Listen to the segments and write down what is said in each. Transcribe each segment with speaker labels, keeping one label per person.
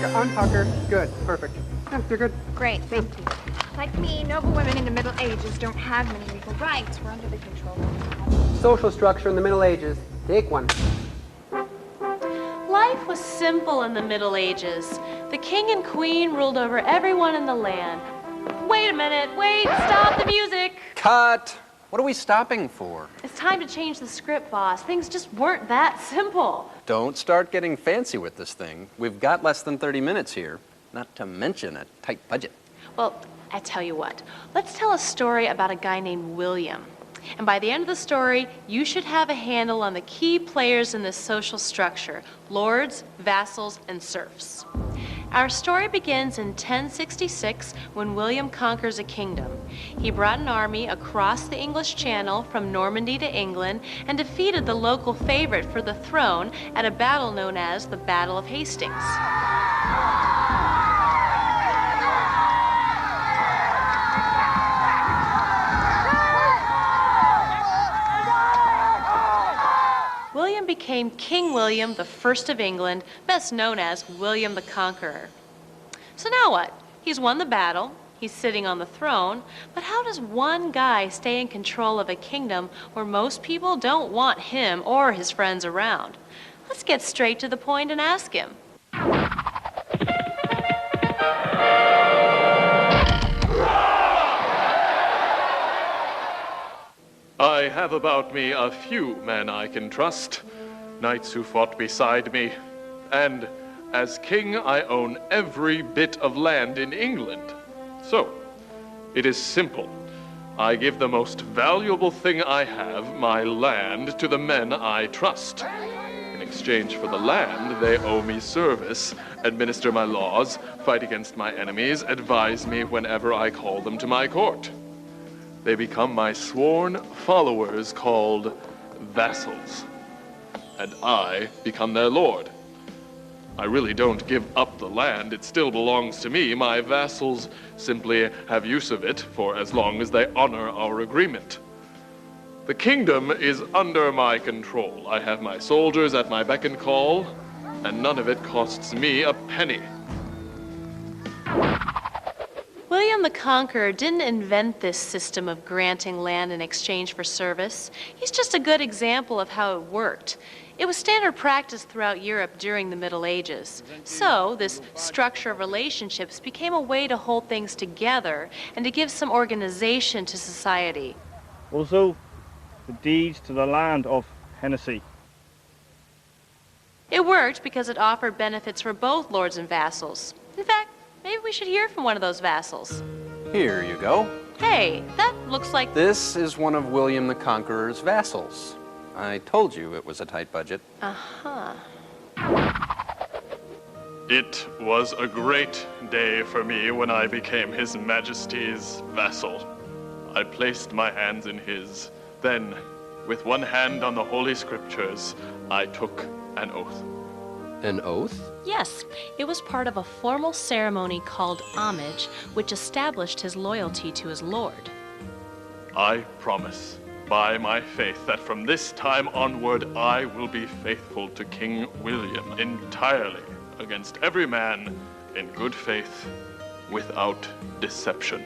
Speaker 1: Unpucker. Good. Perfect. Yeah, you're good.
Speaker 2: Great, thank you. Like me, noble women in the Middle Ages don't have many legal rights. We're under the control of
Speaker 1: Social structure in the Middle Ages. Take one.
Speaker 3: Life was simple in the Middle Ages. The king and queen ruled over everyone in the land. Wait a minute, wait, stop the music!
Speaker 4: Cut! What are we stopping for?
Speaker 3: It's time to change the script, boss. Things just weren't that simple.
Speaker 4: Don't start getting fancy with this thing. We've got less than 30 minutes here, not to mention a tight budget.
Speaker 3: Well, I tell you what, let's tell a story about a guy named William. And by the end of the story, you should have a handle on the key players in this social structure: lords, vassals, and serfs. Our story begins in 1066 when William conquers a kingdom. He brought an army across the English Channel from Normandy to England and defeated the local favorite for the throne at a battle known as the Battle of Hastings. William became King William I of England, best known as William the Conqueror. So now what? He's won the battle, he's sitting on the throne, but how does one guy stay in control of a kingdom where most people don't want him or his friends around? Let's get straight to the point and ask him.
Speaker 5: I have about me a few men I can trust, knights who fought beside me, and as king I own every bit of land in England. So, it is simple. I give the most valuable thing I have, my land, to the men I trust. In exchange for the land, they owe me service, administer my laws, fight against my enemies, advise me whenever I call them to my court. They become my sworn followers called vassals, and I become their lord. I really don't give up the land, it still belongs to me. My vassals simply have use of it for as long as they honor our agreement. The kingdom is under my control. I have my soldiers at my beck and call, and none of it costs me a penny.
Speaker 3: William the Conqueror didn't invent this system of granting land in exchange for service. He's just a good example of how it worked. It was standard practice throughout Europe during the Middle Ages. So, this structure of relationships became a way to hold things together and to give some organization to society.
Speaker 6: Also, the deeds to the land of Hennessy.
Speaker 3: It worked because it offered benefits for both lords and vassals. In fact, maybe we should hear from one of those vassals.
Speaker 4: Here you go.
Speaker 3: Hey, that looks like...
Speaker 4: This is one of William the Conqueror's vassals. I told you it was a tight budget.
Speaker 3: Uh-huh.
Speaker 5: It was a great day for me when I became His Majesty's vassal. I placed my hands in his. Then, with one hand on the Holy Scriptures, I took an oath.
Speaker 4: An oath?
Speaker 3: Yes, it was part of a formal ceremony called homage, which established his loyalty to his lord.
Speaker 5: I promise, by my faith, that from this time onward I will be faithful to King William entirely, against every man, in good faith, without deception.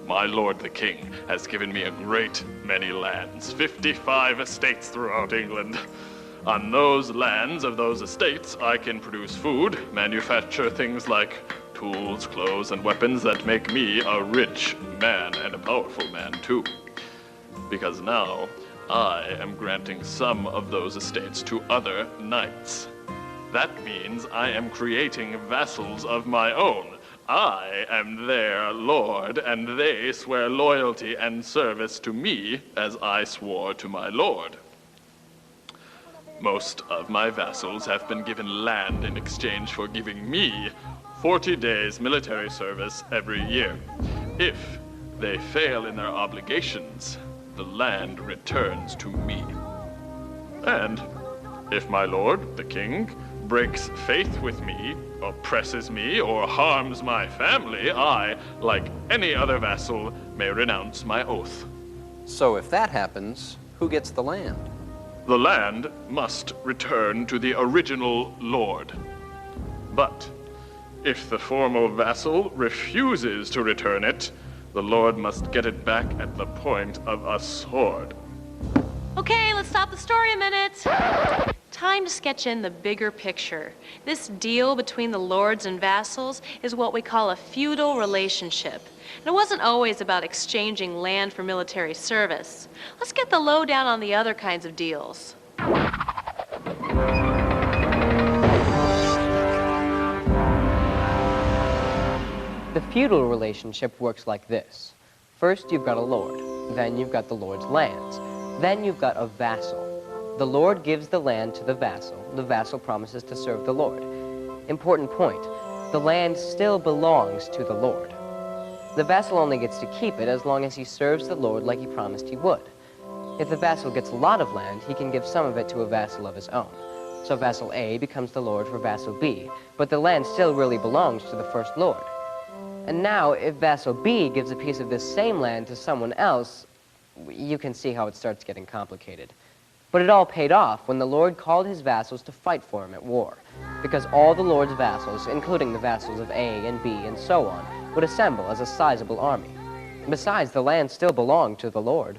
Speaker 5: My lord the king has given me a great many lands, 55 estates throughout England. On those lands of those estates, I can produce food, manufacture things like tools, clothes, and weapons that make me a rich man and a powerful man too. Because now, I am granting some of those estates to other knights. That means I am creating vassals of my own. I am their lord, and they swear loyalty and service to me as I swore to my lord. Most of my vassals have been given land in exchange for giving me 40 days military service every year. If they fail in their obligations, the land returns to me. And if my lord, the king, breaks faith with me, oppresses me, or harms my family, I, like any other vassal, may renounce my oath.
Speaker 4: So if that happens, who gets the land?
Speaker 5: The land must return to the original lord. But If the former vassal refuses to return it, the lord must get it back at the point of a sword.
Speaker 3: Okay, let's stop the story a minute. Time to sketch in the bigger picture. This deal between the lords and vassals is what we call a feudal relationship. And it wasn't always about exchanging land for military service. Let's get the lowdown on the other kinds of deals.
Speaker 7: The feudal relationship works like this. First, you've got a lord. Then you've got the lord's lands. Then you've got a vassal. The lord gives the land to the vassal. The vassal promises to serve the lord. Important point. The land still belongs to the lord. The vassal only gets to keep it as long as he serves the lord like he promised he would. If the vassal gets a lot of land, he can give some of it to a vassal of his own. So vassal A becomes the lord for vassal B, but the land still really belongs to the first lord. And now, if vassal B gives a piece of this same land to someone else, you can see how it starts getting complicated. But it all paid off when the lord called his vassals to fight for him at war, because all the lord's vassals, including the vassals of A and B and so on, would assemble as a sizable army. Besides, the land still belonged to the lord.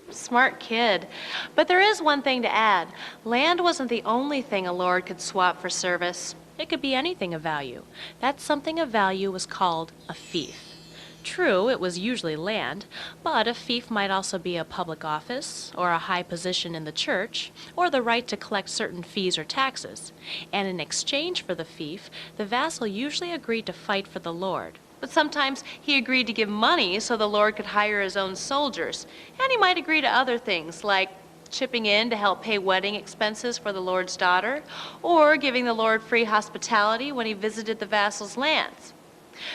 Speaker 3: Smart kid. But there is one thing to add. Land wasn't the only thing a lord could swap for service. It could be anything of value. That something of value was called a fief. True, it was usually land, but a fief might also be a public office, or a high position in the church, or the right to collect certain fees or taxes. And in exchange for the fief, the vassal usually agreed to fight for the lord. But sometimes he agreed to give money so the lord could hire his own soldiers. And he might agree to other things, like chipping in to help pay wedding expenses for the lord's daughter, or giving the lord free hospitality when he visited the vassal's lands.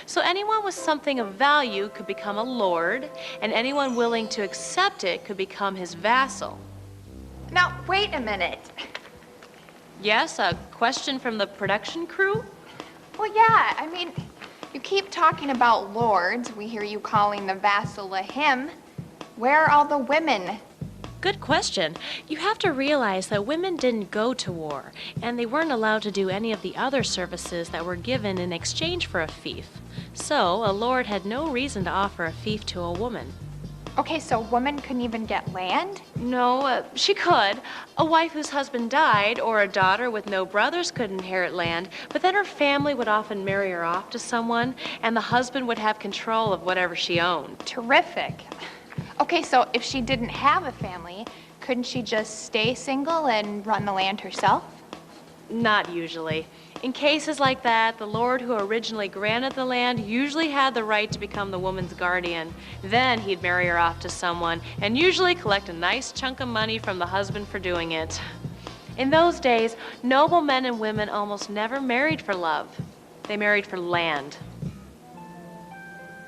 Speaker 3: So anyone with something of value could become a lord, and anyone willing to accept it could become his vassal.
Speaker 2: Now, wait a minute.
Speaker 3: Yes, a question from the production crew?
Speaker 2: Well, yeah, I mean, you keep talking about lords. We hear you calling the vassal a him. Where are all the women?
Speaker 3: Good question. You have to realize that women didn't go to war, and they weren't allowed to do any of the other services that were given in exchange for a fief. So, a lord had no reason to offer a fief to a woman.
Speaker 2: Okay, so women couldn't even get land?
Speaker 3: No, she could. A wife whose husband died, or a daughter with no brothers could inherit land, but then her family would often marry her off to someone, and the husband would have control of whatever she owned.
Speaker 2: Terrific. Okay, so if she didn't have a family, couldn't she just stay single and run the land herself?
Speaker 3: Not usually. In cases like that, the lord who originally granted the land usually had the right to become the woman's guardian. Then he'd marry her off to someone, and usually collect a nice chunk of money from the husband for doing it. In those days, noble men and women almost never married for love. They married for land.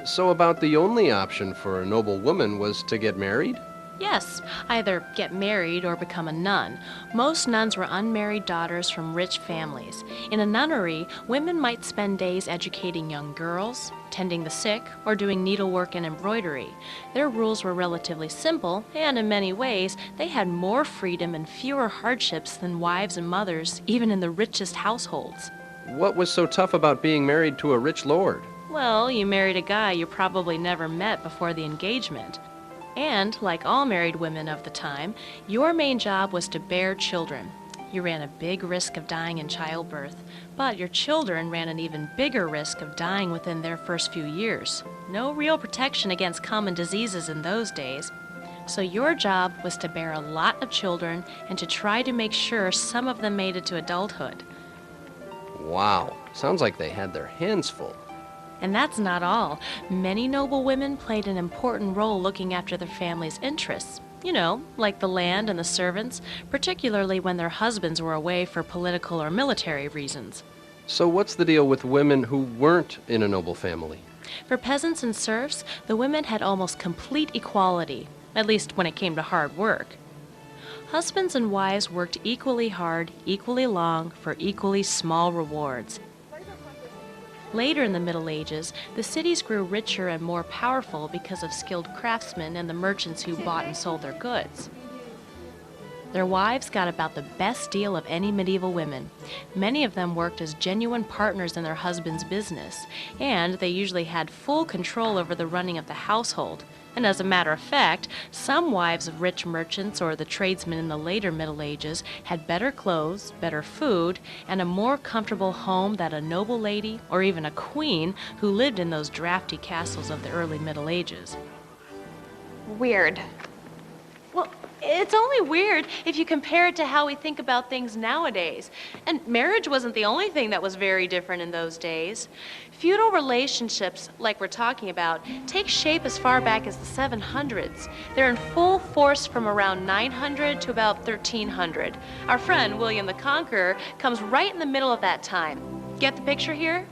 Speaker 4: So about the only option for a noble woman was to get married?
Speaker 3: Yes, either get married or become a nun. Most nuns were unmarried daughters from rich families. In a nunnery, women might spend days educating young girls, tending the sick, or doing needlework and embroidery. Their rules were relatively simple, and in many ways, they had more freedom and fewer hardships than wives and mothers, even in the richest households.
Speaker 4: What was so tough about being married to a rich lord?
Speaker 3: Well, you married a guy you probably never met before the engagement. And, like all married women of the time, your main job was to bear children. You ran a big risk of dying in childbirth, but your children ran an even bigger risk of dying within their first few years. No real protection against common diseases in those days. So your job was to bear a lot of children and to try to make sure some of them made it to adulthood.
Speaker 4: Wow, sounds like they had their hands full.
Speaker 3: And that's not all. Many noble women played an important role looking after their family's interests. You know, like the land and the servants, particularly when their husbands were away for political or military reasons.
Speaker 4: So what's the deal with women who weren't in a noble family?
Speaker 3: For peasants and serfs, the women had almost complete equality, at least when it came to hard work. Husbands and wives worked equally hard, equally long, for equally small rewards. Later in the Middle Ages, the cities grew richer and more powerful because of skilled craftsmen and the merchants who bought and sold their goods. Their wives got about the best deal of any medieval women. Many of them worked as genuine partners in their husband's business, and they usually had full control over the running of the household. And as a matter of fact, some wives of rich merchants or the tradesmen in the later Middle Ages had better clothes, better food, and a more comfortable home than a noble lady or even a queen who lived in those drafty castles of the early Middle Ages.
Speaker 2: Weird.
Speaker 3: Well, it's only weird if you compare it to how we think about things nowadays. And marriage wasn't the only thing that was very different in those days. Feudal relationships, like we're talking about, take shape as far back as the 700s. They're in full force from around 900 to about 1300. Our friend, William the Conqueror, comes right in the middle of that time. Get the picture here?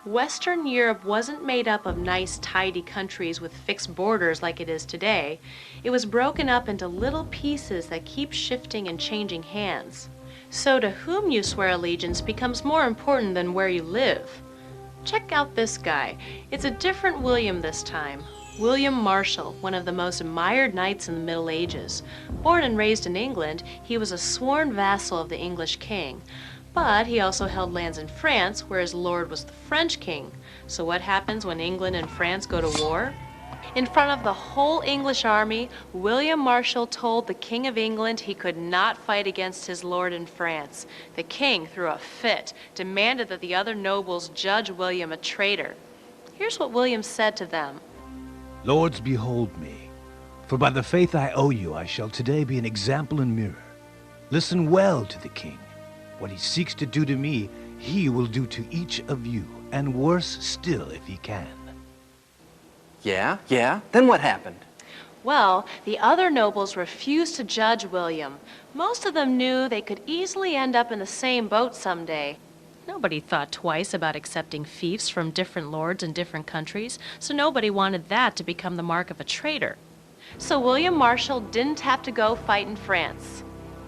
Speaker 3: Western Europe wasn't made up of nice, tidy countries with fixed borders like it is today. It was broken up into little pieces that keep shifting and changing hands. So to whom you swear allegiance becomes more important than where you live. Check out this guy. It's a different William this time. William Marshal, one of the most admired knights in the Middle Ages. Born and raised in England, he was a sworn vassal of the English king. But he also held lands in France, where his lord was the French king. So what happens when England and France go to war? In front of the whole English army, William Marshal told the King of England he could not fight against his lord in France. The king threw a fit, demanded that the other nobles judge William a traitor. Here's what William said to them.
Speaker 8: Lords, behold me, for by the faith I owe you, I shall today be an example and mirror. Listen well to the king. What he seeks to do to me, he will do to each of you, and worse still if he can.
Speaker 4: Yeah? Then what happened?
Speaker 3: Well, the other nobles refused to judge William. Most of them knew they could easily end up in the same boat someday. Nobody thought twice about accepting fiefs from different lords in different countries, so nobody wanted that to become the mark of a traitor. So William Marshal didn't have to go fight in France.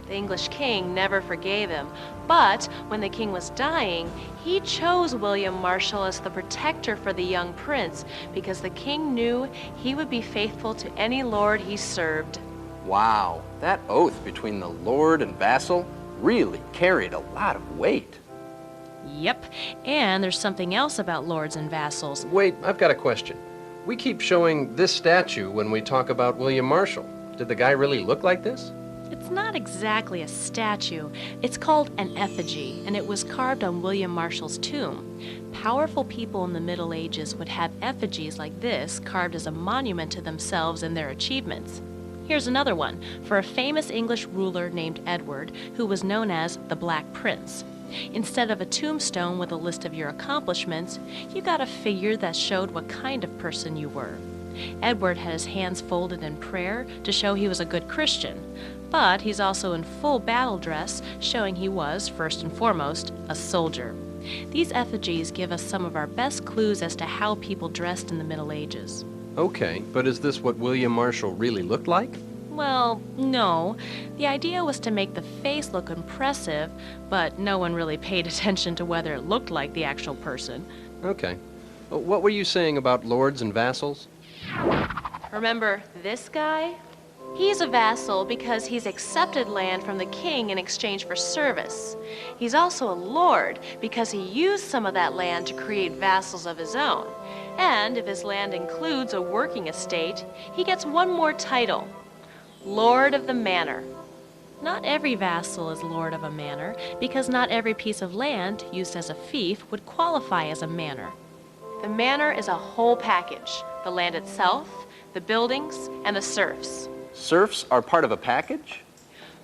Speaker 3: The English king never forgave him, but when the king was dying, he chose William Marshal as the protector for the young prince because the king knew he would be faithful to any lord he served.
Speaker 4: Wow, that oath between the lord and vassal really carried a lot of weight.
Speaker 3: Yep, and there's something else about lords and vassals.
Speaker 9: Wait, I've got a question. We keep showing this statue when we talk about William Marshal. Did the guy really look like this?
Speaker 3: It's not exactly a statue. It's called an effigy, and it was carved on William Marshall's tomb. Powerful people in the Middle Ages would have effigies like this carved as a monument to themselves and their achievements. Here's another one, for a famous English ruler named Edward, who was known as the Black Prince. Instead of a tombstone with a list of your accomplishments, you got a figure that showed what kind of person you were. Edward had his hands folded in prayer to show he was a good Christian, but he's also in full battle dress, showing he was, first and foremost, a soldier. These effigies give us some of our best clues as to how people dressed in the Middle Ages.
Speaker 9: Okay, but is this what William Marshal really looked like?
Speaker 3: Well, no. The idea was to make the face look impressive, but no one really paid attention to whether it looked like the actual person.
Speaker 9: Okay. What were you saying about lords and vassals?
Speaker 3: Remember this guy? He's a vassal because he's accepted land from the king in exchange for service. He's also a lord because he used some of that land to create vassals of his own. And if his land includes a working estate, he gets one more title, Lord of the Manor. Not every vassal is lord of a manor because not every piece of land used as a fief would qualify as a manor. The manor is a whole package, the land itself, the buildings, and the serfs.
Speaker 4: Serfs are part of a package?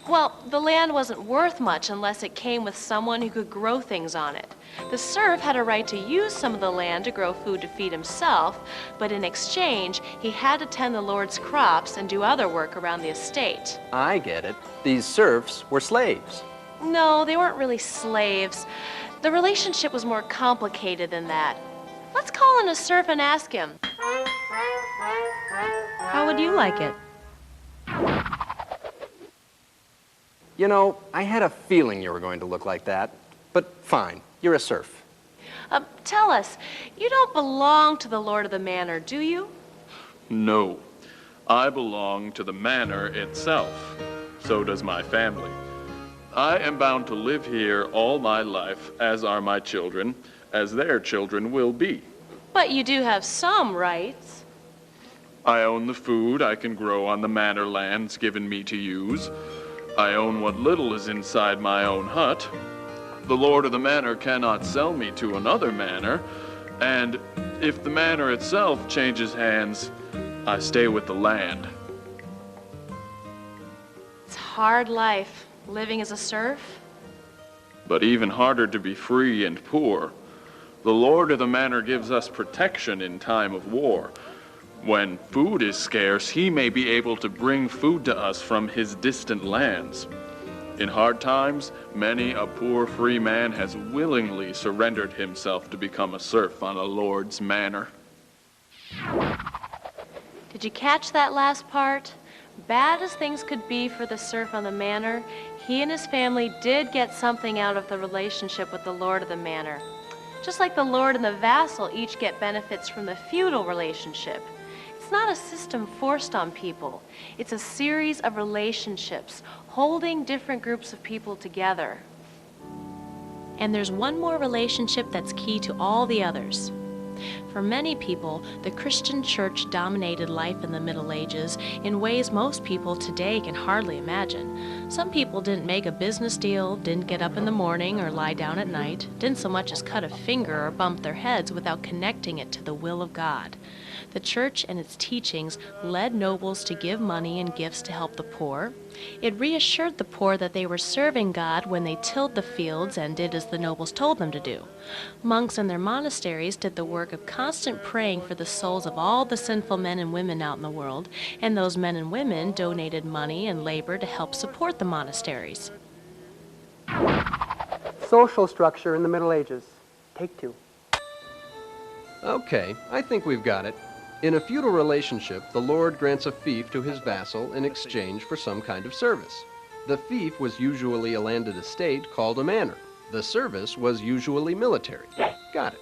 Speaker 3: Well, the land wasn't worth much unless it came with someone who could grow things on it. The serf had a right to use some of the land to grow food to feed himself, but in exchange, he had to tend the lord's crops and do other work around the estate.
Speaker 4: I get it. These serfs were slaves.
Speaker 3: No, they weren't really slaves. The relationship was more complicated than that. Let's call in a serf and ask him. How would you like it?
Speaker 4: You know, I had a feeling you were going to look like that. But fine, you're a serf.
Speaker 3: Tell us, you don't belong to the lord of the manor, do you?
Speaker 5: No. I belong to the manor itself. So does my family. I am bound to live here all my life, as are my children, as their children will be.
Speaker 3: But you do have some rights.
Speaker 5: I own the food I can grow on the manor lands given me to use. I own what little is inside my own hut. The lord of the manor cannot sell me to another manor, and if the manor itself changes hands, I stay with the land.
Speaker 3: It's hard life, living as a serf.
Speaker 5: But even harder to be free and poor. The lord of the manor gives us protection in time of war. When food is scarce, he may be able to bring food to us from his distant lands. In hard times, many a poor free man has willingly surrendered himself to become a serf on a lord's manor.
Speaker 3: Did you catch that last part? Bad as things could be for the serf on the manor, he and his family did get something out of the relationship with the lord of the manor. Just like the lord and the vassal each get benefits from the feudal relationship. It's not a system forced on people. It's a series of relationships holding different groups of people together. And there's one more relationship that's key to all the others. For many people, the Christian church dominated life in the Middle Ages in ways most people today can hardly imagine. Some people didn't make a business deal, didn't get up in the morning or lie down at night, didn't so much as cut a finger or bump their heads without connecting it to the will of God. The church and its teachings led nobles to give money and gifts to help the poor. It reassured the poor that they were serving God when they tilled the fields and did as the nobles told them to do. Monks in their monasteries did the work of constant praying for the souls of all the sinful men and women out in the world, and those men and women donated money and labor to help support the monasteries.
Speaker 1: Social structure in the Middle Ages. Take 2.
Speaker 9: Okay, I think we've got it. In a feudal relationship, the lord grants a fief to his vassal in exchange for some kind of service. The fief was usually a landed estate called a manor. The service was usually military. Got it.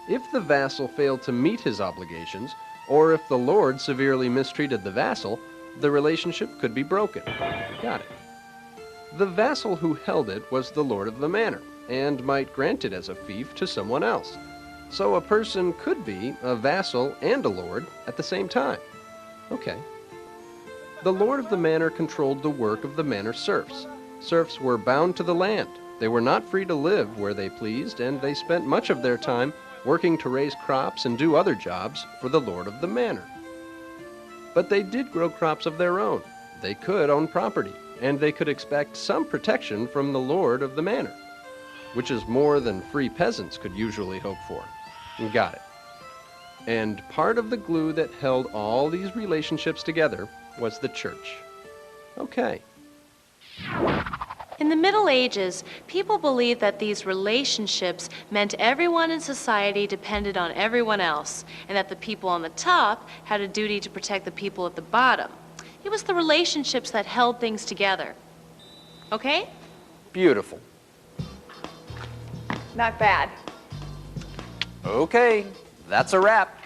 Speaker 9: If the vassal failed to meet his obligations, or if the lord severely mistreated the vassal, the relationship could be broken. Got it. The vassal who held it was the lord of the manor, and might grant it as a fief to someone else. So a person could be a vassal and a lord at the same time. Okay. The lord of the manor controlled the work of the manor serfs. Serfs were bound to the land. They were not free to live where they pleased, and they spent much of their time working to raise crops and do other jobs for the lord of the manor. But they did grow crops of their own. They could own property, and they could expect some protection from the lord of the manor, which is more than free peasants could usually hope for. Got it. And part of the glue that held all these relationships together was the church. Okay.
Speaker 3: In the Middle Ages, people believed that these relationships meant everyone in society depended on everyone else, and that the people on the top had a duty to protect the people at the bottom. It was the relationships that held things together. Okay?
Speaker 4: Beautiful.
Speaker 2: Not bad.
Speaker 4: Okay, that's a wrap.